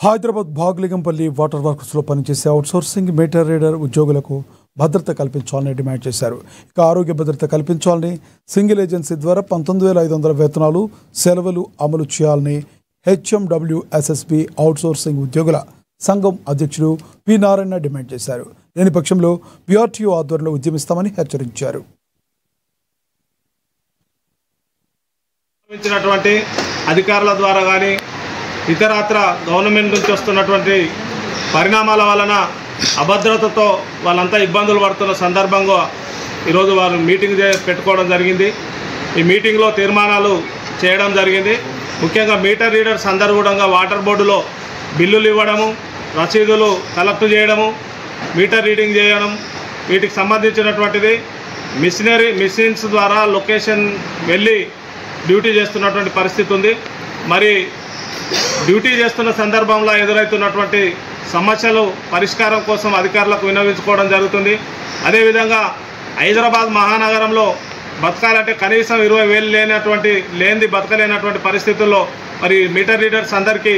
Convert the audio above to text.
Hyderabad Bhaglingampally water వర్క్స్లో పనిచేసే outsourcing metre reader ఉద్యోగులకు భద్రత కల్పించాలని డిమాండ్ చేశారు. ఇక ఆరోగ్య భద్రత కల్పించాలని, సింగిల్ ఏజెన్సీ ద్వారా 19,500 వేతనాలు, సెలవులు అమలు చేయాలని హెచ్ఎండబ్ల్యూఎస్ఎస్బి అవుట్సోర్సింగ్ ఉద్యోగుల సంఘం అధ్యక్షుడు పి నారాయణ డిమాండ్ చేశారు. లేని పక్షంలో పిఆర్టీఓ ఆధ్వర్యంలో ఉద్యమిస్తామని హెచ్చరించారు. అధికారుల ద్వారా కానీ ఇతరత్ర గవర్నమెంట్ నుంచి వస్తున్నటువంటి పరిణామాల వలన అభద్రతతో వాళ్ళంతా ఇబ్బందులు పడుతున్న సందర్భంగా ఈరోజు వారు మీటింగ్ పెట్టుకోవడం జరిగింది. ఈ మీటింగ్లో తీర్మానాలు చేయడం జరిగింది. ముఖ్యంగా మీటర్ రీడర్స్ అందరూ కూడా వాటర్ బోర్డులో బిల్లులు ఇవ్వడము, రసీదులు కలెక్ట్ చేయడము, మీటర్ రీడింగ్ చేయడం, వీటికి సంబంధించినటువంటిది మిషన్స్ ద్వారా లొకేషన్ వెళ్ళి డ్యూటీ చేస్తున్నటువంటి పరిస్థితి ఉంది. మరి డ్యూటీ చేస్తున్న సందర్భంలో ఎదురవుతున్నటువంటి సమస్యలు పరిష్కారం కోసం అధికారులకు విన్నవించుకోవడం జరుగుతుంది. అదేవిధంగా హైదరాబాద్ మహానగరంలో బతకాలంటే కనీసం 20,000 లేనిది బతకలేనటువంటి పరిస్థితుల్లో మరి మీటర్ రీడర్స్ అందరికీ